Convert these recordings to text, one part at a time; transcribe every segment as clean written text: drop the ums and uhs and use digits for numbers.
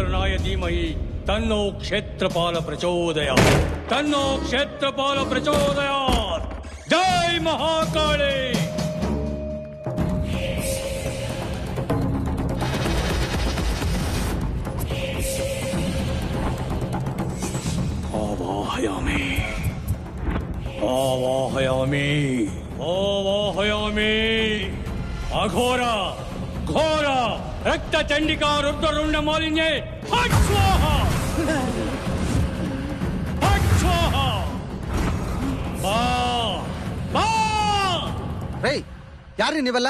वरुणाय धीमहि तन्नो क्षेत्रपाल प्रचोदयात् तन्नो क्षेत्रपाल प्रचोदयात् जय महाकाली आवाहयामि आवाहयामि आवाहयामि अघोर घोर रक्त चंडिका रुद्ररुंड मालिन्ये फट् स्वाहा फट् स्वाहा बा बा ರೇ ಯಾರ್ರಿ ನೀವೆಲ್ಲ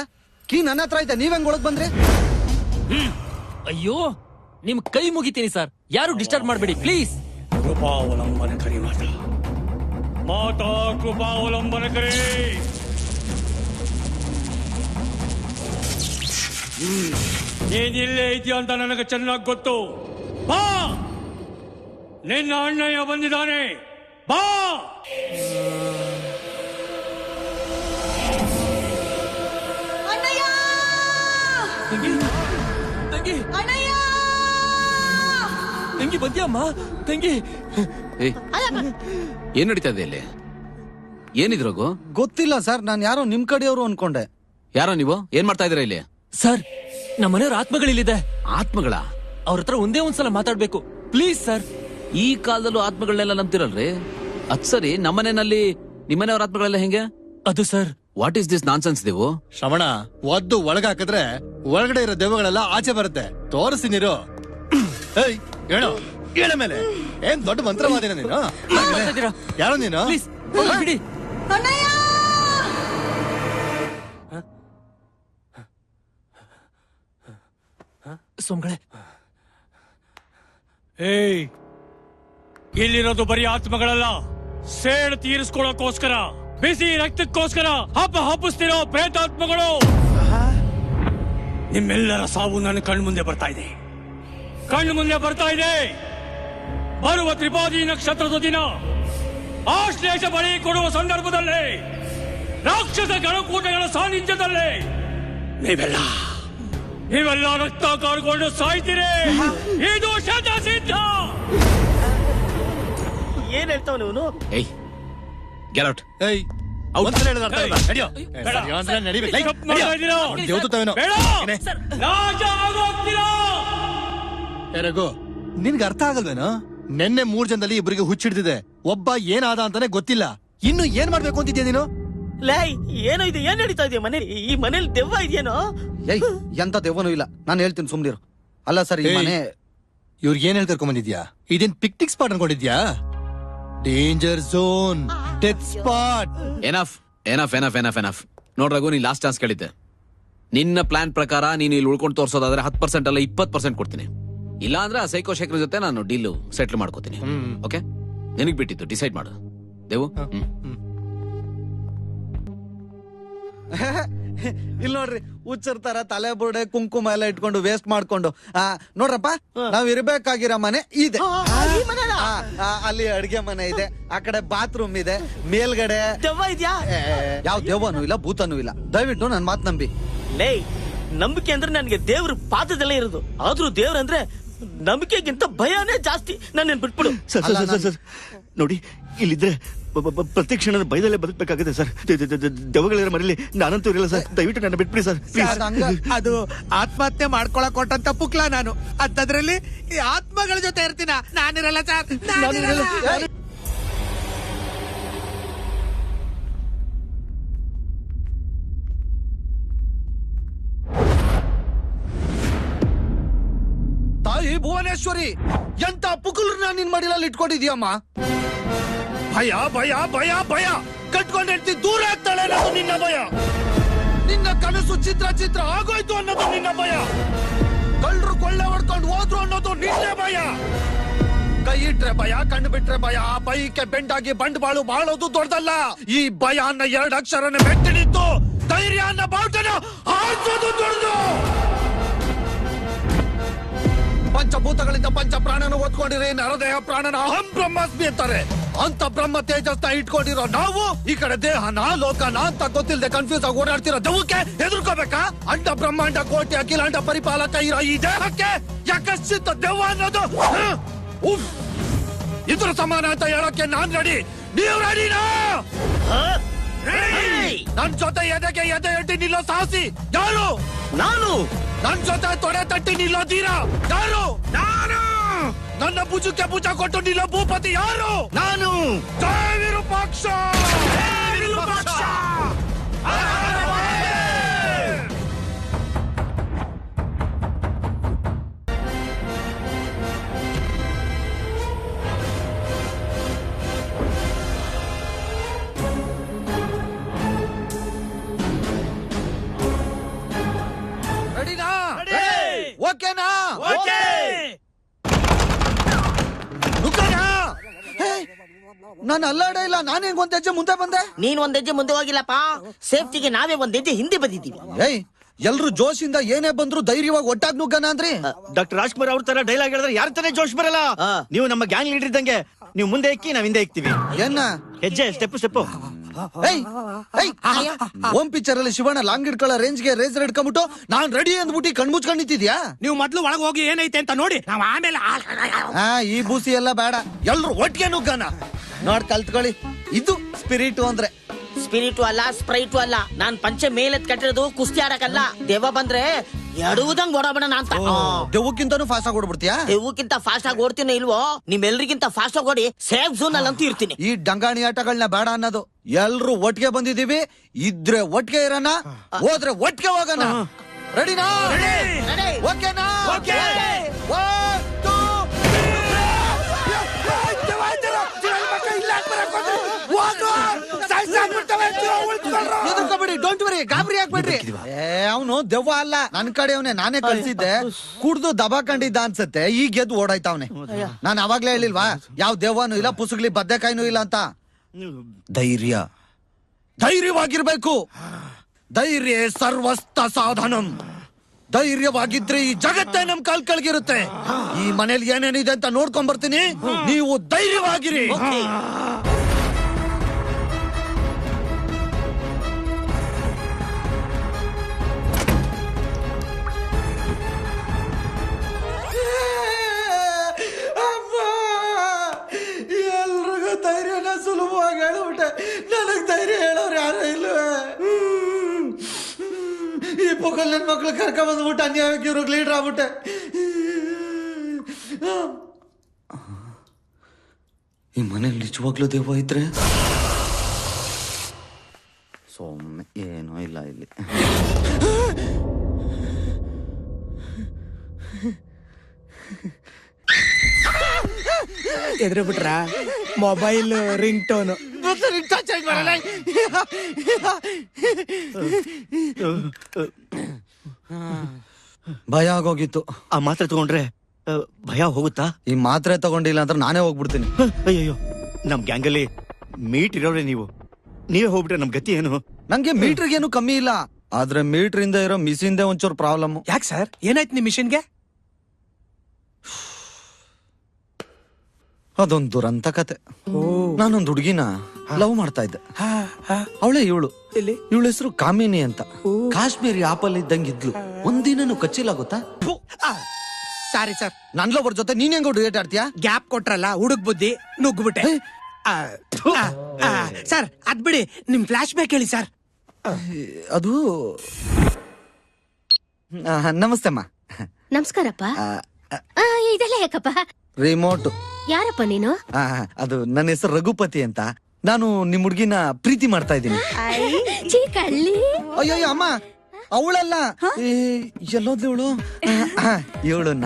ಕೀ ನನ್ನ ಹತ್ರ ಐತೆ ನೀವೆಂಗ್ ಒಳಗ್ ಬಂದ್ರಿ ಅಯ್ಯೋ ನಿಮ್ ಕೈ ಮುಗಿತೀನಿ ಸರ್ ಯಾರು ಡಿಸ್ಟರ್ಬ್ ಮಾಡಬೇಡಿ ಪ್ಲೀಸ್ कृपावलंबन करी माता माता कृपावलंबन करे ನೀನಿಲ್ಲೇ ಇದೆಯಾ ಅಂತ ನನಗೆ ಚೆನ್ನಾಗಿ ಗೊತ್ತು ಬಾ ನಿನ್ನ ಅಣ್ಣಯ್ಯ ಬಂದಿದ್ದಾನೆ ಬಾ ತಂಗಿ ತಂಗಿ ಬಂದ್ಯಮ್ಮ ತಂಗಿ ಏನ್ ನಡೀತಾ ಇದೆ ಇಲ್ಲಿ ಏನಿದ್ರೋಗು ಗೊತ್ತಿಲ್ಲ ಸರ್ ನಾನು ಯಾರೋ ನಿಮ್ ಕಡೆಯವರು ಅನ್ಕೊಂಡೆ ಯಾರೋ ನೀವು ಏನ್ ಮಾಡ್ತಾ ಇದೀರಾ ಇಲ್ಲಿ ಸರ್ ನಮ್ಮ ಮನೆಯವ್ರ ಆತ್ಮಗಳಿಲ್ಲಿದೆ ಆತ್ಮಗಳ ಅವ್ರ ಹತ್ರ ಒಂದೇ ಒಂದ್ಸಲ ಮಾತಾಡ್ಬೇಕು ಪ್ಲೀಸ್ ಸರ್ ಈ ಕಾಲದಲ್ಲೂ ಆತ್ಮಗಳನ್ನೆಲ್ಲ ನಂಬ್ತಿರಲ್ರಿ ಅದ್ ಸರಿ ನಮ್ಮನೆಯಲ್ಲಿ ನಿಮ್ಮನೆಯವ್ರ ಆತ್ಮಗಳೆಲ್ಲ ಹೆಂಗೆ ಅದು sir what is this nonsense ದೇವು ಶ್ರವಣ ಒದ್ದು ಒಳಗ ಹಾಕಿದ್ರೆ ಒಳಗಡೆ ಇರೋ ದೆವ್ವಗಳೆಲ್ಲ ಆಚೆ ಬರುತ್ತೆ ತೋರಿಸಿ ನೀರು ಏಯ್ ಹೇಳು ಹೇಳ ಮೇಲೆ ಏನ್ ದೊಡ್ಡ ಮಂತ್ರವಾದಿನ ನೀನು ಯಾರೋ ನೀನು ಪ್ಲೀಸ್ ಬಿಡಿ ಸೋಮ್ಗಳೇ ಏಯ್ ಇಲ್ಲಿರೋದು ಬರೀ ಆತ್ಮಗಳಲ್ಲ ಸೇಡ್ ತೀರಿಸ್ಕೊಳ್ಳೋಕೋಸ್ಕರ ಬಿಸಿ ರಕ್ತಕ್ಕೋಸ್ಕರ ಹಬ್ಬಿಸ್ತಿರೋ ಪ್ರೇತಾತ್ಮಗಳು ನಿಮ್ಮೆಲ್ಲರ ಸಾವು ನನ್ನ ಕಣ್ಮುಂದೆ ಬರ್ತಾ ಇದೆ ಬರುವ ತ್ರಿಪಾದಿ ನಕ್ಷತ್ರದ ದಿನ ಆಶ್ಲೇಷ ಬಳಿ ಕೊಡುವ ಸಂದರ್ಭದಲ್ಲಿ ರಾಕ್ಷಸ ಗಣಕೂಟಗಳ ಸಾನ್ನಿಧ್ಯದಲ್ಲಿ ನೀವೆಲ್ಲ ರಕ್ತ ಕಾರ್ಕೊಂಡು ಸಾಯ್ತೀರಿ ಇದು ಶತಸಿದ್ಧ ಏನ್ ಹೇಳ್ತಾವ ಇವನು ಏಯ್ ಗೆಟ್ ಔಟ್ ಏಯ್ ಒಂದ್ಸಲ ಹೇಳಿದ್ರೆ ಅರ್ಥ ಇಲ್ಲ. ನಡ್ಯೋ. ಸರಿ, ಒಂದ್ಸಲ ನಡಿಬೇಕು. ಲೈ, ನಡ್ಯೋ. ಅವ್ನು ದೇವದೂತವೇನೋ. ಏನೇ? ಏ ರಘು, ನಿನ್ಗೆ ಅರ್ಥ ಆಗಲ್ವೇನೋ ನೆನ್ನೆ 3 ಜನದಲ್ಲಿ ಇಬ್ಬರಿಗೆ ಹುಚ್ಚಿಡ್ದಿದೆ ಒಬ್ಬ ಏನಾದ ಅಂತಾನೆ ಗೊತ್ತಿಲ್ಲ ಇನ್ನು ಏನ್ ಮಾಡ್ಬೇಕು ಅಂತಿದ್ಯಾ ನೀನು ಲೈ ಏನೋ ಇದು ಏನ್ ನಡೀತಾ ಇದೆಯಾ ಮನೇಲಿ ಈ ಮನೇಲಿ ದೆವ್ವ ಇದೆಯೇನೋ ಏಯ್ ಎಂತ ದೆವ್ವನೂ ಇಲ್ಲ ನಾನು ಹೇಳ್ತೀನಿ ಸುಮ್ನಿರು ಅಲ್ಲ ಸರ್ ಈ ಮನೆ ಇವ್ರಿಗೆ ಏನ್ ಹೇಳ್ಕರ್ಕೊಂಡ್ ಬಂದಿದ್ಯಾ ಇದೇನ್ ಪಿಕ್ನಿಕ್ ಸ್ಪಾಟ್ ಅನ್ಕೊಂಡಿದ್ಯಾ danger zone death spot enough enough enough enough enough ನೋಡ್ರಾಗು ನೀನ್ ಲಾಸ್ಟ್ ಚಾನ್ಸ್ ಕೇಳಿದ್ದೆ ನಿನ್ನ ಪ್ಲಾನ್ ಪ್ರಕಾರ ನೀನು ಇಲ್ಲಿ ಉಳ್ಕೊಂಡು ತೋರ್ಸೋದಾದ್ರೆ 10% ಅಲ್ಲ 20% ಕೊಡ್ತೀನಿ ಇಲ್ಲ ಅಂದ್ರೆ ಆ ಸೈಕೋ ಶೇಖರ್ ಜೊತೆ ನಾನು ಡೀಲ್ ಸೆಟ್ಲ್ ಮಾಡ್ಕೋತೀನಿ ಓಕೆ ನಿನಗ್ ಬಿಟ್ಟಿದ್ದು ಡಿಸೈಡ್ ಮಾಡು ದೇವು ಇಲ್ಲಿ ನೋಡ್ರಿ ಹುಚ್ಚರ್ತಾರ ತಲೆ ಬುರ್ಡೆ ಕುಂಕುಮ ಎಲ್ಲ ಇಟ್ಕೊಂಡು ವೇಸ್ಟ್ ಮಾಡ್ಕೊಂಡು ನೋಡ್ರಪ್ಪ ನಾವ್ ಇರ್ಬೇಕಾಗಿರೋ ಮನೆ ಇದೆ ಅಲ್ಲಿ ಅಡ್ಗೆ ಮನೆ ಇದೆ ಆ ಕಡೆ ಬಾತ್ರೂಮ್ ಇದೆ ಮೇಲ್ಗಡೆ ದೆವ್ವ ಇದೆಯಾ ಯಾವ ದೆವ್ವನೂ ಇಲ್ಲ ಭೂತನೂ ಇಲ್ಲ ದಯವಿಟ್ಟು ನನ್ ಮಾತ್ ನಂಬಿ ಲೇ ನಂಬಿಕೆ ಅಂದ್ರೆ ನನ್ಗೆ ದೇವ್ರ ಪಾದದಲ್ಲೇ ಇರೋದು ಆದ್ರೂ ದೇವ್ರ ಅಂದ್ರೆ ನಂಬಿಕೆಗಿಂತ ಭಯನೇ ಜಾಸ್ತಿ ನನ್ನ ಬಿಟ್ಬಿಡು ಸರ್ ನೋಡಿ ಇಲ್ಲಿದ್ರೆ ಪ್ರತಿ ಕ್ಷಣದ ಭಯದಲ್ಲೇ ಬದುಕಬೇಕಾಗುತ್ತೆ ಸರ್ ದೆವ್ವಗಳಿರೋ ಮನೇಲಿ ನಾನಂತೂ ಇರಲ್ಲ ಸರ್ ದಯವಿಟ್ಟು ನನ್ನ ಬಿಟ್ಬಿಡಿ ಸರ್ ಅದು ಆತ್ಮಹತ್ಯೆ ಮಾಡ್ಕೊಳಕ್ ಕೊಟ್ಟಂತ ಪುಕ್ಲ ನಾನು ಅಂತದ್ರಲ್ಲಿ ಈ ಆತ್ಮಗಳ ಜೊತೆ ಇರ್ತೀನ ನಾನಿರಲ್ಲ ಸರ್ ತಾಯಿ ಭುವನೇಶ್ವರಿ ಎಂತ ಪುಕುಲ್ರನ್ನ ನಿನ್ ಮಡಿಲಲ್ಲಿ ಇಟ್ಕೊಂಡಿದ್ಯಮ್ಮ ಭಯ ಭಯ ಭಯ ಭಯ ಕಟ್ಕೊಂಡ್ ಹೇಳ್ತಿ ದೂರ ಆಗ್ತಾಳೆ ಅನ್ನೋದು ನಿನ್ನ ಭಯ ನಿನ್ನ ಕನಸು ಚಿತ್ರ ಆಗೋಯ್ತು ಅನ್ನೋದು ನಿನ್ನ ಭಯ ಕಳ್ಳರು ಕೊಳ್ಳೆ ಹೊಡ್ಕೊಂಡು ಹೋದ್ರು ಅನ್ನೋದು ನಿನ್ನೆ ಭಯ ಕೈ ಇಟ್ರೆ ಭಯ ಕಣ್ಣು ಬಿಟ್ರೆ ಭಯ ಆ ಭಯಕ್ಕೆ ಬೆಂಡಾಗಿ ಬಂಡವಾಳು ಬಾಳೋದು ದೊಡ್ಡದಲ್ಲ ಈ ಭಯ ಅನ್ನೋ 2 ಅಕ್ಷರನ ಮೆಟ್ಟಿನಿತ್ತು ಧೈರ್ಯ ಅನ್ನೋ ಬಾವುಟನ ಆರಿಸೋದು ದೊಡ್ಡದು ಪಂಚಭೂತಗಳಿಂದ ಪಂಚ ಪ್ರಾಣನ ಓದ್ಕೊಂಡಿರಿ ನರದೇಹ ಪ್ರಾಣನ ಅಹಂ ಬ್ರಹ್ಮಾಸ್ಮಿ ಅಂತಾರೆ ಅಂತ ಬ್ರಹ್ಮ ತೇಜಸ್ನ ಇಟ್ಕೊಂಡಿರೋ ನಾವು ಈ ಕಡೆ ದೇಹನ ಲೋಕನ ಅಂತ ಗೊತ್ತಿಲ್ಲದೆ ಕನ್ಫ್ಯೂಸ್ ಆಗಿ ಓಡಾಡ್ತಿರೋ ದೆವ್ವಕ್ಕೆ ಹೆದರ್ಕೋಬೇಕಾ? ಅಂಡ ಬ್ರಹ್ಮಾಂಡ ಕೋಟಿ ಅಖಿಲಾಂಡ ಪರಿಪಾಲಕ ಇರೋ ಈ ದೇಹಕ್ಕೆ ಯಾಕಶ್ಚಿತ್ತ ದೆವ್ವ ಅನ್ನೋದು? ಉಫ್! ಇದ್ರ ಸಮಾನ ಅಂತ ಹೇಳೋಕೆ ನಾನ್ ರೆಡಿ. ನೀವು ರೆಡಿನಾ? ನನ್ ಜೊತೆ ಎದೆಗೆ ಎದೆ ಇಟ್ಟು ನಿಲ್ಲೋ ಸಾಹಸಿ ಯಾರು? ನಾನು. ನನ್ ಜೊತೆ ತೊಡೆ ತಟ್ಟಿ ನಿಲ್ಲೋದೀರ ಯಾರು? ನಾನು. ನನ್ನ ಭುಜಕ್ಕೆ ಭುಜ ಕೊಟ್ಟು ನಿಲ್ಲೋ ಭೂಪತಿ ಯಾರು? ನಾನು. ಜಯ ವಿರೂಪಾಕ್ಷ! ರೆಡಿನಾ? ಓಕೆನಾ? ನಾನು ಅಲ್ಲಾಡೇ ಇಲ್ಲ. ನಾನು ಹೆಂಗ್ ಒಂದ್ ಹೆಜ್ಜೆ ಮುಂದೆ ಬಂದೆ? ನೀನ್ ಒಂದ್ ಹೆಜ್ಜೆ ಮುಂದೆ ಹೋಗಿಲ್ಲಪ್ಪ, ಸೇಫ್ಟಿಗೆ ನಾವೇ ಒಂದ್ ಹೆಜ್ಜೆ ಹಿಂದೆ ಬಂದಿದ್ದೀವಿ. ಏಯ್, ಎಲ್ರು ಜೋಶಿಂದ ಏನೇ ಬಂದ್ರು ಧೈರ್ಯವಾಗಿ ಒಟ್ಟಾಗ್ ನುಗ್ಗನ ಅಂದ್ರಿ. ಡಾಕ್ಟರ್ ರಾಜ್ಕುಮಾರ್ ಅವ್ರ ತರ ಡೈಲಾಗ್ ಹೇಳಿದ್ರೆ ಯಾರ ತಾನೇ ಜೋಶ್ ಬರಲ್ಲ. ನೀವು ನಮ್ಮ ಗ್ಯಾಂಗ್ ಲೀಡರ್ ಇದ್ದಂಗೆ. ನೀವು ಮುಂದೆ ಎಕ್ಕಿ ನಾವ್ ಹಿಂದೆ ಎಕ್ತೀವಿ. ಏನ ಹೆಜ್ಜೆ ಸ್ಟೆಪ್. ಓಂ ಪಿಕ್ಚರ್ ಅಲ್ಲಿ ಶಿವಣ್ಣ ಲಾಂಗ್ ಇಟ್ಕೊಳ್ಳೋ ರೇಂಜ್ಗೆ ರೇಸರ್ ಹಿಡ್ಕೊಂಡ್ಬಿಟ್ಟು ನಾನ್ ರೆಡಿ ಅಂದ್ಬಿಟ್ಟು ಕಣ್ಮುಚ್ಕೊಂಡ್ ನಿಂತಿದ್ಯಾ? ನೀವು ಮೊದ್ಲು ಒಳಗ್ ಹೋಗಿ ಏನೈತೆ ಅಂತ ನೋಡಿ, ನಾವ್ ಆಮೇಲೆ ಈ ಬೂಸಿ ಎಲ್ಲ ಬೇಡ, ಎಲ್ರು ಒಟ್ಟಿಗೆ ನುಗ್ಗನ. ನೋಡ್ ಕಲ್ತ್ಕೊಳ್ಳಿ, ಇದು ಸ್ಪಿರಿಟ್ ಅಂದ್ರೆ. ಸ್ಪಿರಿಟು ಅಲ್ಲ, ಸ್ಪ್ರೈಟು ಅಲ್ಲ. ನಾನ್ ಪಂಚೆ ಮೇಲೆತ್ ಕಟ್ಟಿರೋದು ಕುಸ್ತಿ ಆಡಕಲ್ಲ. ದೆವ್ವ ಬಂದ್ರೆ ಎಡುವುದಂಗ್ ಓಡಾಡೋಣ ಅಂತ. ದೆವ್ವಕ್ಕಿಂತಾನು ಫಾಸ್ಟ್ ಆಗಿ ಓಡ್ಬಿಡ್ತೀಯಾ? ದೆವ್ವಕ್ಕಿಂತ ಫಾಸ್ಟ್ ಆಗಿ ಓಡ್ತೀನೋ ಇಲ್ವೋ, ನಿಮ್ಮೆಲ್ರಿಗಿಂತ ಫಾಸ್ಟ್ ಆಗಿ ಓಡಿ ಸೇಫ್ ಝೋನ್ ಅಲ್ಲಿ ಅಂತೂ ಇರ್ತೀನಿ. ಈ ಡಂಗಾಣಿ ಆಟಗಳನ್ನ ಬೇಡ ಅನ್ನೋದು. ಎಲ್ರು ಒಟ್ಟಿಗೆ ಬಂದಿದೀವಿ, ಇದ್ರೆ ಒಟ್ಟಿಗೆ ಇರೋಣ, ಹೋದ್ರೆ ಒಟ್ಟಿಗೆ ಹೋಗೋಣ. ರೆಡಿನಾ? ಓಕೆನಾ? ಎದುರ್ಕೋಬೇಡಿ, ಡೋಂಟ್ ವರಿ, ಗಾಬರಿ ಆಗ್ಬೇಡ್ರಿ. ಅವನು ದೆವ್ವ ಅಲ್ಲ, ನನ್ ಕಡೆ ಅವನೇ, ನಾನೇ ಕಳ್ಸಿದ್ದೆ. ಕುಡ್ದು ದಬಾಕೊಂಡಿದ್ದ ಅನ್ಸತ್ತೆ, ಈಗ ಎದ್ದು ಓಡಾಯ್ತಾವ್ನೆ. ನಾನ್ ಅವಾಗ್ಲೇ ಹೇಳಿಲ್ವಾ, ಯಾವ ದೆವ್ವನೂ ಇಲ್ಲ, ಪುಸುಗ್ಲಿ ಬದ್ದೆಕಾಯಿನೂ ಇಲ್ಲ ಅಂತ. ಧೈರ್ಯವಾಗಿರ್ಬೇಕು. ಧೈರ್ಯ ಸರ್ವಸ್ತ ಸಾಧನಂ. ಧೈರ್ಯವಾಗಿದ್ರೆ ಈ ಜಗತ್ತೇ ನಮ್ ಕಾಲ್ ಕೆಳಗಿರುತ್ತೆ. ಈ ಮನೇಲಿ ಏನೇನಿದೆ ಅಂತ ನೋಡ್ಕೊಂಡ್ ಬರ್ತೀನಿ, ನೀವು ಧೈರ್ಯವಾಗಿರಿ. ಎಲ್ರಿಗೂ ಧೈರ್ಯನ ಸುಲಭವಾಗಿ ಹೇಳ್ಬಿಟ್ಟೆ, ನನಗ್ ಧೈರ್ಯ ಹೇಳೋರು ಯಾರು ಇಲ್ವೇ? ಈ ಪುಕ್ಕಲ್ ನನ್ ಮಕ್ಳು ಕರ್ಕೊಂಡ್ ಬಂದ್ಬಿಟ್ಟು ಅನ್ಯಾಯಕ್ಕೆ ಇವ್ರಿಗೆ ಲೀಡರ್ ಆಗ್ಬಿಟ್ಟೆ. ಈ ಮನೇಲಿ ನಿಜವಾಗ್ಲೂ ದೆವ್ವ ಇದ್ರೆ ಸೊಮ್ಮೆ ಏನೋ ಇಲ್ಲ ಇಲ್ಲಿ. ಎದ್ರ ಬಿಟ್ರ ಮೊಬೈಲ್ ರಿಂಗ್ ಟೋನ್ ಭಯ ಆಗೋಗಿತ್ತು. ಆ ಮಾತ್ರೆ ತಗೊಂಡ್ರೆ ಭಯ ಹೋಗುತ್ತಾ? ಈ ಮಾತ್ರೆ ತಗೊಂಡಿಲ್ಲ ಅಂದ್ರೆ ನಾನೇ ಹೋಗ್ಬಿಡ್ತೀನಿ. ಅಯ್ಯೋ, ನಮ್ ಗ್ಯಾಂಗಲ್ಲಿ ಮೀಟ್ ಇರೋರೆ ನೀವೇ ಹೋಗ್ಬಿಟ್ರೆ ನಮ್ ಗತಿ ಏನು? ನಂಗೆ ಮೀಟರ್ಗೇನು ಕಮ್ಮಿ ಇಲ್ಲ, ಆದ್ರೆ ಮೀಟರ್ ಇಂದ ಇರೋ ಮಿಸಿಂದೆ ಒಂಚೂರು ಪ್ರಾಬ್ಲಮ್. ಯಾಕೆ ಸರ್, ಏನಾಯ್ತು ನಿಮ್ ಮಿಷನ್ಗೆ? ಅದೊಂದು ದುರಂತ ಕತೆ. ನಾನೊಂದು ಹುಡುಗಿನ ಲವ್ ಮಾಡ್ತಾ ಇದ್ದೆ. ಅವಳೇ ಇವಳು ಹೆಸರು ಕಾಮಿನಿ ಅಂತ. ಕಾಶ್ಮೀರಿ ಆಪಲ್ ಇದ್ದಂಗಿದ್ಲು. ಒಂದಿನನು ಕಚ್ಚಿಲ್ಲ ಗೊತ್ತಾ? ಸಾರಿ ಸರ್, ನನ್ ಲವರ್ ಜೊತೆ ನೀನ್ ಹೆಂಗ್ ಡೇಟ್ ಆಡ್ತೀಯಾ? ಗ್ಯಾಪ್ ಕೊಟ್ರಲ್ಲ, ಹುಡುಗ್ ಬುದ್ಧಿ ನುಗ್ಗ್ಬಿಟ್ಟೆ. ಸರ್ ಅದ್ ಬಿಡಿ, ನಿಮ್ ಫ್ಲಾಶ್ ಬ್ಯಾಕ್ ಹೇಳಿ ಸರ್. ಅದು ನಮಸ್ತೆ ಅಮ್ಮ. ನಮಸ್ಕಾರಪ್ಪ. ಇದೆಲ್ಲ ಯಾಕಪ್ಪ? ರಿಮೋಟ್. ಯಾರಪ್ಪ ನೀನು? ಅದು ನನ್ನ ಹೆಸರು ರಘುಪತಿ ಅಂತ. ನಾನು ನಿಮ್ ಹುಡ್ಗಿನ ಪ್ರೀತಿ ಮಾಡ್ತಾ ಇದ್ದೀನಿ. ಕಳ್ಳಿ. ಅಯ್ಯೋ ಅಮ್ಮ, ಅವಳಲ್ಲ, ಎಲ್ಲೋದ್ಲು ಇವಳು. ಇವಳನ್ನ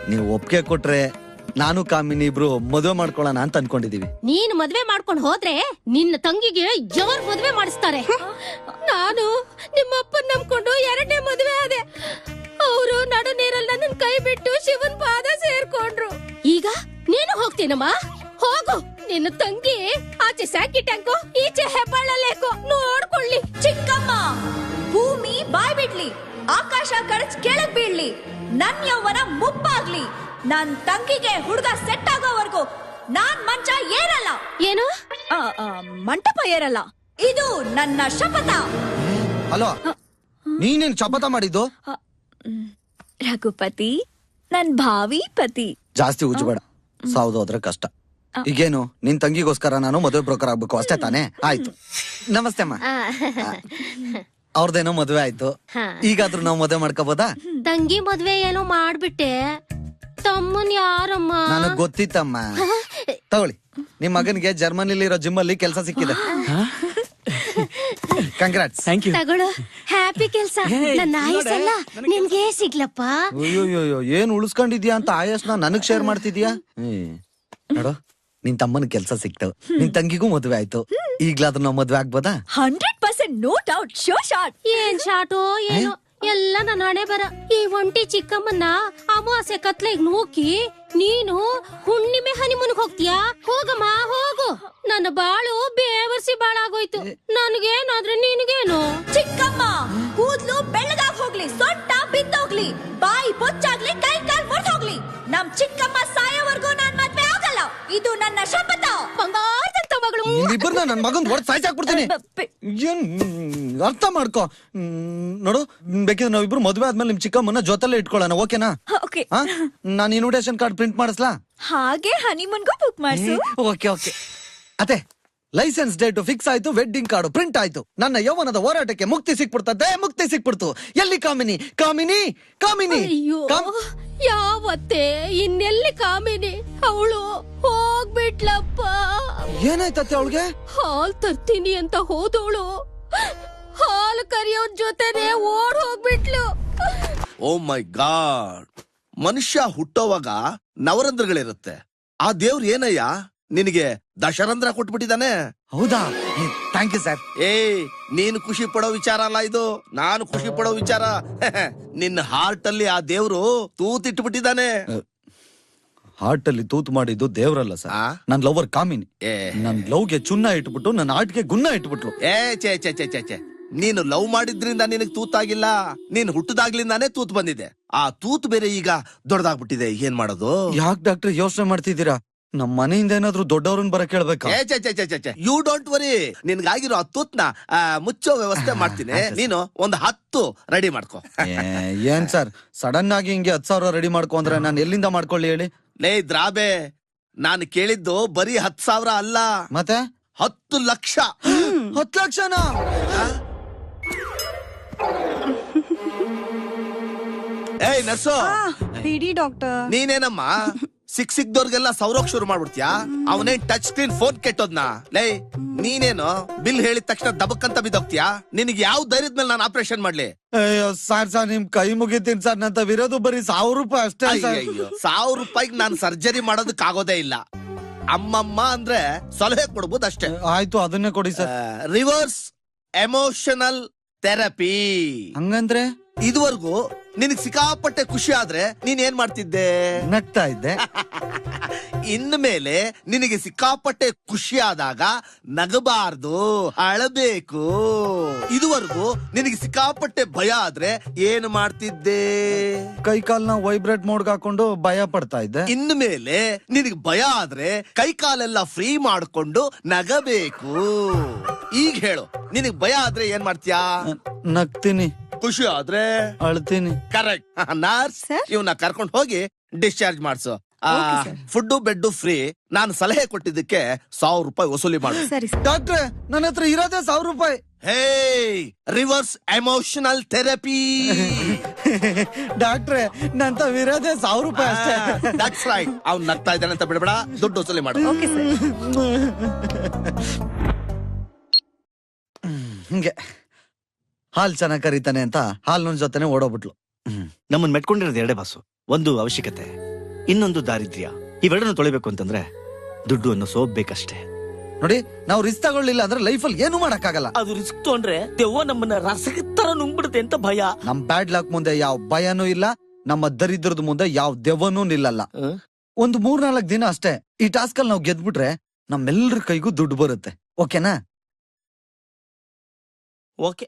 ನೀವು ಒಪ್ಪಿಗೆ ಕೊಟ್ರೆ ನಾನು ಕಾಮಿನಿ ಇಬ್ರು ಮದುವೆ ಮಾಡ್ಕೊಳ್ಳೋಣ ಅಂತ ಅನ್ಕೊಂಡಿದೀವಿ. ನೀನು ಮದ್ವೆ ಮಾಡ್ಕೊಂಡು ಹೋದ್ರೆ ನಿನ್ನ ತಂಗಿಗೆ ಯಾರ್ ಮದ್ವೆ ಮಾಡಿಸ್ತಾರೆ? ನಾನು ನಿಮ್ಮ ಅಪ್ಪನ್ ನಂಬ್ಕೊಂಡು ಎರಡನೇ ಮದ್ವೆ ಆದೆ. ಅವರು ನಡು ನೀರಲ್ಲಿ ನನ್ನ ಕೈ ಬಿಟ್ಟು ಶಿವನ್ ಪಾದ ಸೇರ್ಕೊಂಡ್ರು. ಈಗ ನೀನು ಹೋಗ್ತೀನಮ್ಮ? ಹೋಗು. ನಿನ್ನ ತಂಗಿ ಆಚೆ ಸ್ಯಾಕಿ ಟ್ಯಾಂಕು, ಈಚೆ ಹೆಬ್ಬಾಳಲ್ಲೇಕೋ ನೋಡ್ಕೊಳ್ಳಿ. ಚಿಕ್ಕಮ್ಮ, ಭೂಮಿ ಬಾಯ್ ಬಿಡ್ಲಿ, ಆಕಾಶ ಕಡಚ್ ಕೆಳಗ್ ಬೀಳ್ಲಿ, ನನ್ ಯೌವನ ಮುಪ್ಪಾಗ್ಲಿ, ನನ್ ತಂಗಿಗೆ ಹುಡುಗ ಸೆಟ್ ಆಗೋವರೆಗೂ ನಾನ್ ಮಂಚ ಏರಲ್ಲ. ಏನು? ಮಂಟಪ ಏರಲ್ಲ. ಇದು ನನ್ನ ಶಪಥ. ಅಲ್ವಾ ನೀನೇನ್ ಶಪಥ ಮಾಡಿದ್ದು? ರಘುಪತಿ, ನನ್ ಭಾವಿ ಪತಿ. ಜಾಸ್ತಿ ಉಜ್ಬೇಡ, ಸಾವ್ದು ಹೋದ್ರೆ ಕಷ್ಟ. ಈಗೇನು ನಿನ್ ತಂಗಿಗೋಸ್ಕರ ನಾನು ಮದುವೆ ಬ್ರೋಕರ್ ಆಗ್ಬೇಕು ಅಷ್ಟೇ ತಾನೇ? ಆಯ್ತು, ನಮಸ್ತೆ ಅಮ್ಮ. ಅವ್ರದೇನೋ ಮದ್ವೆ ಆಯ್ತು, ಈಗಾದ್ರೂ ನಾವು ಮದುವೆ ಮಾಡ್ಕೋಬೋದಾ? ತಂಗಿ ಮದ್ವೆ ಏನೋ ಮಾಡ್ಬಿಟ್ಟೆ, ತಮ್ಮನ್ ಯಾರಮ್ಮ? ನನಗ್ ಗೊತ್ತಿತ್ತಮ್ಮ. ತಗೊಳ್ಳಿ, ನಿಮ್ ಮಗನ್ಗೆ ಜರ್ಮನಿಲಿರೋ ಜಿಮ್ ಅಲ್ಲಿ ಕೆಲಸ ಸಿಕ್ಕಿದೆ. ಕಂಗ್ರಾಟ್ಸ್. Thank you. ತಗೊಳು, ಹ್ಯಾಪಿ ಕೆಲ್ಸ. ನನ್ನ ಆಯಸ್ಸಲ್ಲ ನಿನ್ಗೆ ಸಿಗ್ಲಪ್ಪ. ಅಯ್ಯೋಯ್ಯೋ, ಏನ್ ಉಳಿಸ್ಕೊಂಡಿದ್ಯಾ ಅಂತ ಆಯಸ್ನ ನನಗ್ ಶೇರ್ ಮಾಡ್ತಿದ್ಯಾ? ನೋಡು, ನಿನ್ ತಮ್ಮನ ಕೆಲ್ಸ ಸಿಕ್ತು, ನಿನ್ ತಂಗಿಗೂ ಮದ್ವೆ ಆಯ್ತು. ಈಗ್ಲಾದ್ರೂ ನಾವ್ ಮದ್ವೆ ಆಗ್ಬೋದಾ? 100% ನೋ ಡೌಟ್. Show shot. ಏನ್ ಶಾಟೋ ಏನೋ, ಎಲ್ಲ ನನ್ನ ಹಣೆ ಬರ. ಈ ಒಂಟಿ ಚಿಕ್ಕಮ್ಮನ್ನ ಅಮಾವಾಸ್ಯೆ ಕತ್ಲೆಗ್ ನೂಕಿ ನೀನು ಹುಣ್ಣಿಮೆ ಹನಿಮೂನ್ಗ್ ಹೋಗ್ತೀಯಾ? ಹೋಗಮ್ಮ ಹೋಗು. ನನ್ನ ಬಾಳು ಬೇವರ್ಸಿ ಬಾಳಾಗೋಯ್ತು. ನನ್ಗೇನಾದ್ರೆ ನಿನ್ಗೇನು? ಚಿಕ್ಕಮ್ಮ ಕೂದ್ಲು ಬೆಳ್ಳಗಾಗ್ ಹೋಗ್ಲಿ, ಸೊಟ್ಟ ಬಿದ್ದೋಗ್ಲಿ, ಬಾಯಿ ಬೊಚ್ಚಾಗ್ಲಿ, ಕೈ ಕಾಲ್ ಮುರ್ದೋಗ್ಲಿ, ನಮ್ ಚಿಕ್ಕಮ್ಮ ಸಾಯೋವರ್ಗೂ ನಾನ್ ಮದ್ವೆ ಆಗಲ್ಲ. ಇದು ನನ್ನ ಶಪಥ. ಬಂಗಾರದಂತ ಮಗಳು. ನಿಮ್ಮಿಬ್ಬರನ್ನ ನನ್ ಮಗನ್ ಹೊಡೆದ್ ಸಾಯ್ಸಾಕ್ಬಿಡ್ತೀನಿ. ಏನ್ ಅರ್ಥ ಮಾಡ್ಕೋ. ನೋಡು, ಬೇಕಿದ್ರೆ ನಾವಿಬ್ರು ಮದ್ವೆ ಆದ್ಮೇಲೆ ನಿಮ್ ಚಿಕ್ಕಮ್ಮನ ಜೊತೆಲ್ಲೇ ಇಟ್ಕೊಳ್ಳೋಣ, ಓಕೆನಾ? ಓಕೆ. ನಾನು ಇನ್ವಿಟೇಷನ್ ಕಾರ್ಡ್ ಪ್ರಿಂಟ್ ಮಾಡಿಸ್ಲಾ? ಹಾಗೆ ಹನಿಮೂನ್ಗೂ ಬುಕ್ ಮಾಡ್ಸು. Okay okay. ಅತ್ತೆ, ಲೈಸೆನ್ಸ್ ಡೇಟ್ ಫಿಕ್ಸ್ ಆಯ್ತು, ವೆಡ್ಡಿಂಗ್ ಕಾರ್ಡ್ ಪ್ರಿಂಟ್ ಆಯ್ತು. ನನ್ನ ಯೌವನದ ಹೋರಾಟಕ್ಕೆ ಮುಕ್ತಿ ಸಿಕ್ಬಿಡ್ತದೆ, ಮುಕ್ತಿ ಸಿಕ್ಬಿಡ್ತು. ಎಲ್ಲಿ ಕಾಮಿನಿ? ಕಾಮಿನಿ, ಕಾಮಿನಿ. ಅಯ್ಯೋ, ಯಾವತ್ತೆ ಇನ್ನೆಲ್ಲಿ ಕಾಮಿನಿ? ಅವಳು ಹೋಗ್ಬಿಟ್ಲಪ್ಪ. ಏನಾಯ್ತತ್ತೆ ಅವಳಿಗೆ? ಹಾಲ್ ತರ್ತೀನಿ ಅಂತ ಹೋದವಳು ಹಾಲು ಕರಿಯೋನ್ ಜೊತೆನೆ ಓಡ್ ಹೋಗ್ಬಿಟ್ಲು. ಓ ಮೈ ಗಾಡ್, ಮನುಷ್ಯ ಹುಟ್ಟೋವಾಗ ನವರಂಧ್ರಗಳಿರುತ್ತೆ. ಆ ದೇವ್ರು ಏನಯ್ಯ ನಿನಗೆ ದಶರಂಧ್ರ ಕೊಟ್ಬಿಟ್ಟಿದ್ದಾನೆ. ಹೌದಾ? Thank you sir. ನೀನು ಖುಷಿ ಪಡೋ ವಿಚಾರ ಅಲ್ಲ ಇದು, ನಾನು ಖುಷಿ ಪಡೋ ವಿಚಾರ. ನಿನ್ನ ಹಾರ್ಟ್ ಅಲ್ಲಿ ಆ ದೇವ್ರು ತೂತಿಟ್ಬಿಟ್ಟಿದ್ದಾನೆ. ಹಾರ್ಟ್ ಅಲ್ಲಿ ತೂತು ಮಾಡಿದ್ದು ದೇವ್ರಲ್ಲ ಸರ್, ನನ್ ಲವರ್ ಕಾಮಿನಿ. ನನ್ ಲವ್ಗೆ ಚುನ್ನ ಇಟ್ಬಿಟ್ಟು ನನ್ನ ಹಾರ್ಟ್ಗೆ ಗುನ್ನ ಇಟ್ಬಿಟ್ರು. ಚೇ ಚೇ ಚೇ ಚೇ ಚೇ, ನೀನು ಲವ್ ಮಾಡಿದ್ರಿಂದ ನಿನಗ್ ತೂತಾಗಿಲ್ಲ, ನೀನ್ ಹುಟ್ಟದಾಗ್ಲಿಂದಾನೇ ತೂತ್ ಬಂದಿದೆ. ಆ ತೂತ್ ಬೇರೆ ಈಗ ದೊಡ್ಡದಾಗ್ಬಿಟ್ಟಿದೆ. ಏನ್ ಮಾಡೋದು? ಯಾಕೆ ಡಾಕ್ಟರ್ ಯೋಚನೆ ಮಾಡ್ತಿದ್ದೀರಾ? ನಮ್ ಮನೆಯಿಂದ ಏನಾದ್ರು ದೊಡ್ಡವ್ರನ್ನ ಬರ ಕೇಳ್ಬೇಕಾ? ಯು ಡೋಂಟ್ ವರಿ, ನಿನ್ಗಾಗಿರೋ ಆ ತೂತ್ನ ಮುಚ್ಚೋ ವ್ಯವಸ್ಥೆ ಮಾಡ್ತೀನಿ. ನೀನು ಒಂದು 10 ರೆಡಿ ಮಾಡ್ಕೊ. ಏನ್ ಸರ್ ಸಡನ್ ಆಗಿ ಹಿಂಗೆ 10,000 ರೆಡಿ ಮಾಡ್ಕೊ ಅಂದ್ರೆ ನಾನು ಎಲ್ಲಿಂದ ಮಾಡ್ಕೊಳ್ಳಿ ಹೇಳಿ? ಲೇ ದ್ರಾಬೆ, ನಾನು ಕೇಳಿದ್ದು ಬರೀ 10,000 ಅಲ್ಲ, ಮತ್ತೆ 10 ಲಕ್ಷ. 10 ಲಕ್ಷನಾ? ಏಯ್ ನರ್ಸು, ಬಿಡಿ ಡಾಕ್ಟರ್. ನೀನೇನಮ್ಮ ಸಿಕ್ದವ್ರಿಗೆಲ್ಲ ಸೌರೋಗ್ ಶುರು ಮಾಡ್ಬಿಡ್ತೀಯಾ? ಅವನೇ ಟಚ್ ಸ್ಕ್ರೀನ್ ಫೋನ್ ಕೆಟ್ಟೋದ್ನ. ಲೇ ನೀನೇನು ಬಿಲ್ ಹೇಳಿದ ತಕ್ಷಣ ದಬಕ್ಕಂತ ಬಿದ್ದೋಗ್ತೀಯಾ? ನಿನಗೆ ಯಾವ ಧೈರ್ಯದ ಮೇಲೆ ನಾನು ಆಪರೇಷನ್ ಮಾಡ್ಲಿ? ಅಯ್ಯೋ ಸರ್ ನಿಮ್ ಕೈ ಮುಗಿತೀನಿ ಸರ್, ನಂತ ವಿರೋಧ ಬರೀ 1,000 ರೂಪಾಯಿ ಅಷ್ಟೇ. 1,000 ರೂಪಾಯಿಗೆ ನಾನು ಸರ್ಜರಿ ಮಾಡೋದಕ್ ಆಗೋದೇ ಇಲ್ಲ. ಅಮ್ಮಮ್ಮ ಅಂದ್ರೆ ಸಲಹೆ ಕೊಡ್ಬೋದು ಅಷ್ಟೇ. ಆಯ್ತು, ಅದನ್ನೇ ಕೊಡಿ ಸರ್. Reverse emotional therapy. ಹಂಗಂದ್ರೆ ಇದುವರೆಗೂ ನಿನಗ್ ಸಿಕ್ಕಾಪಟ್ಟೆ ಖುಷಿ ಆದ್ರೆ ನೀನ್ ಏನ್ ಮಾಡ್ತಿದ್ದೆ? ನಗ್ತಾ ಇದ್ದೆ. ಇನ್ಮೇಲೆ ನಿನಗೆ ಸಿಕ್ಕಾಪಟ್ಟೆ ಖುಷಿ ಆದಾಗ ನಗಬಾರ್ದು, ಅಳಬೇಕು. ಇದುವರೆಗೂ ನಿನಗೆ ಸಿಕ್ಕಾಪಟ್ಟೆ ಭಯ ಆದ್ರೆ ಏನು ಮಾಡ್ತಿದ್ದೆ? ಕೈ ಕಾಲ್ನ ವೈಬ್ರೇಟ್ ಮೋಡ್ಗೆ ಹಾಕೊಂಡು ಭಯ ಪಡ್ತಾ ಇದ್ದೆ. ಇನ್ಮೇಲೆ ನಿನಗೆ ಭಯ ಆದ್ರೆ ಕೈ ಕಾಲೆಲ್ಲ ಫ್ರೀ ಮಾಡ್ಕೊಂಡು ನಗಬೇಕು. ಈಗ ಹೇಳು, ನಿನಗ್ ಭಯ ಆದ್ರೆ ಏನ್ ಮಾಡ್ತೀಯಾ? ನಗ್ತೀನಿ. ಖುಷಿ ಆದ್ರೆ ಅಳ್ತೀನಿ. ಕರೆಕ್ಟ್. ನರ್ಸ್, ಇವನ್ನ ಕರ್ಕೊಂಡು ಹೋಗಿ ಡಿಸ್ಚಾರ್ಜ್ ಮಾಡ್ಸು. Food bed free. ನಾನು ಸಲಹೆ ಕೊಟ್ಟಿದ್ದಕ್ಕೆ 1,000 ರೂಪಾಯಿ ವಸೂಲಿ ಮಾಡು. ಡಾಕ್ಟ್ರೆ, ನನ್ನ ಹತ್ರ ಇರೋದೇ 1,000 ರೂಪಾಯಿ. ಹೇ, ರಿವರ್ಸ್ ಎಮೋಷನಲ್ ಥೆರಪಿ. ಡಾಕ್ಟ್ರೆ, ನಂತ ಇರೋದೇ 1,000 ರೂಪಾಯಿ ಅಷ್ಟೇ. That's right. ಅವ್ನು ನಗ್ತಾ ಇದ್ದಾನೆ ಅಂತ ಬಿಡಬೇಡ, ದುಡ್ಡು ವಸೂಲಿ ಮಾಡು. ಹಿಂಗೆ ಹಾಲ್ ಚೆನ್ನಾಗ್ ಕರೀತಾನೆ ಅಂತ ಹಾಲ್ನ ಜೊತೆನೆ ಓಡೋಗ್ಬಿಟ್ಲು. ನಮ್ಮನ್ ಮೆಟ್ಕೊಂಡಿರೋದು 2 ಬಾಸು. ಒಂದು ಅವಶ್ಯಕತೆ, ಇನ್ನೊಂದು ದಾರಿದ್ರ್ಯ. ಇವೆರಡನ್ನು ತೊಳಿಬೇಕು ಅಂತಂದ್ರೆ ದುಡ್ಡು ಅನ್ನೋ ಸೋಪ್ ಬೇಕಷ್ಟೇ. ನೋಡಿ, ನಾವು ರಿಸ್ಕ್ ತಗೊಳ್ಳಿಲ್ಲ ಅಂದ್ರೆ ಲೈಫಲ್ಲಿ ಏನು ಮಾಡಕ್ಕಾಗಲ್ಲ. ಅದು ರಿಸ್ಕ್ ತೊಗೊಂಡ್ರೆ ದೆವ್ವ ನಮ್ಮನ್ನ ರಸದ ತರ ನುಂಗ್ಬಿಡುತ್ತೆ ಅಂತ ಭಯ. ನಮ್ ಬ್ಯಾಡ್ ಲಕ್ ಮುಂದೆ ಯಾವ ಭಯನೂ ಇಲ್ಲ, ನಮ್ಮ ದರಿದ್ರದ ಮುಂದೆ ಯಾವ ದೆವ್ವನೂ ನಿಲ್ಲಲ್ಲ. ಒಂದು 3-4 ದಿನ ಅಷ್ಟೇ. ಈ ಟಾಸ್ಕ್ ಅಲ್ಲಿ ನಾವು ಗೆದ್ಬಿಟ್ರೆ ನಮ್ಮೆಲ್ಲರ ಕೈಗೂ ದುಡ್ಡು ಬರುತ್ತೆ. ಓಕೆನಾ? ಓಕೆ.